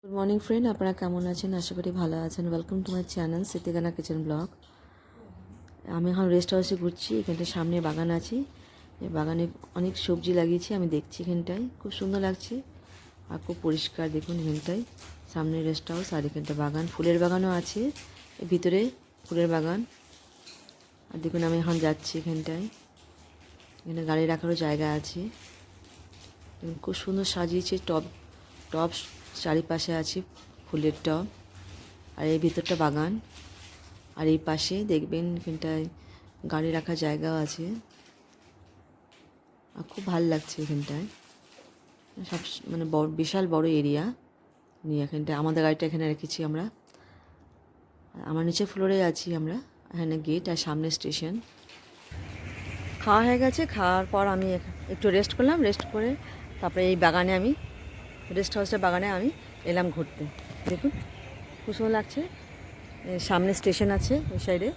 Good morning friend, আপনারা কেমন আছেন? আশা করি ভালো আছেন। ওয়েলকাম টু মাই চ্যানেল সিতিগানা কিচেন ব্লগ। আমি এখন রেস্ট হাউসে ঘুরছি। এখানটায় সামনে বাগান আছে, এই বাগানে অনেক সবজি লাগিয়েছি। আমি দেখছি এখানটায় খুব সুন্দর লাগছে আর খুব পরিষ্কার। দেখুন এখানটায় সামনে রেস্ট হাউস আর এখানটা বাগান, ফুলের বাগানও আছে এর ভিতরে, ফুলের বাগান। আর দেখুন আমি এখন যাচ্ছি এখানটায়, এখানে গাড়ি রাখারও জায়গা আছে। খুব সুন্দর সাজিয়েছে, টব টব চারিপাশে আছে ফুলের টব, আর এই ভিতরটা বাগান। আর এই পাশে দেখবেন এখানটায় গাড়ি রাখার জায়গাও আছে। আর খুব ভালো লাগছে এখানটায়, সব মানে বড়, বিশাল বড় এরিয়া নিয়ে এখানটায় আমাদের গাড়িটা এখানে রেখেছি আমরা। আমার নিচে ফ্লোরে আছি আমরা, এখানে গেট আর সামনে স্টেশন। খাওয়া হয়ে গেছে, খাওয়ার পর আমি একটু রেস্ট করলাম। রেস্ট করে তারপরে এই বাগানে আমি, রেস্ট হাউসের বাগানে আমি এলাম ঘুরতে। দেখুন খুব সুন্দর লাগছে। সামনে স্টেশন আছে ওই সাইডে।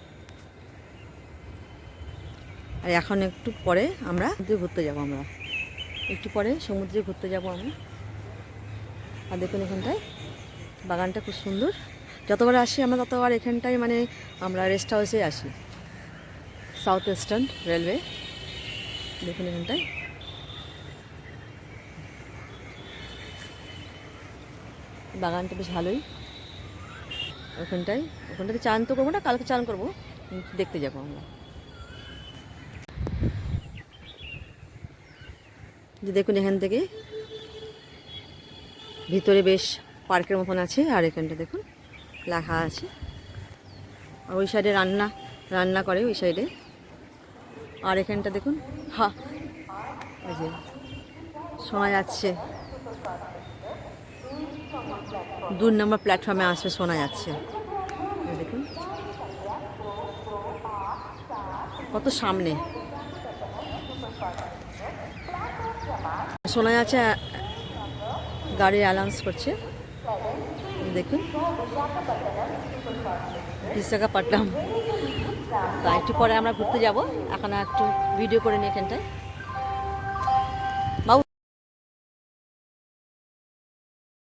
আর এখন একটু পরে আমরা ঘুরতে যাব, আমরা একটু পরে সমুদ্রে ঘুরতে যাব আমরা। আর দেখুন এখানটায় বাগানটা খুব সুন্দর। যতবার আসি আমরা ততবার এখানটায় মানে আমরা রেস্ট হাউসে আসি, সাউথ ইস্টার্ন রেলওয়ে। দেখুন এখানটায় বাগানটা বেশ ভালোই। ওখানটাতে চান তো করবো না, কালকে চান করবো, দেখতে যাবো আমরা। যে দেখুন এখান থেকে ভিতরে বেশ পার্কের মতন আছে। আর এখানটা দেখুন লেখা আছে। আর ওই সাইডে রান্না করে ওই সাইডে। আর এখানটা দেখুন, ওই যে শোনা যাচ্ছে 2 নম্বর প্ল্যাটফর্মে আসবে, শোনা যাচ্ছে। দেখুন কত সামনে শোনা যাচ্ছে, গাড়ি অ্যানাউন্স করছে। দেখুন বিশাখাপট্টনম। তা একটু পরে আমরা ঘুরতে যাব। এখন একটু ভিডিও করে নিই এখানটায়।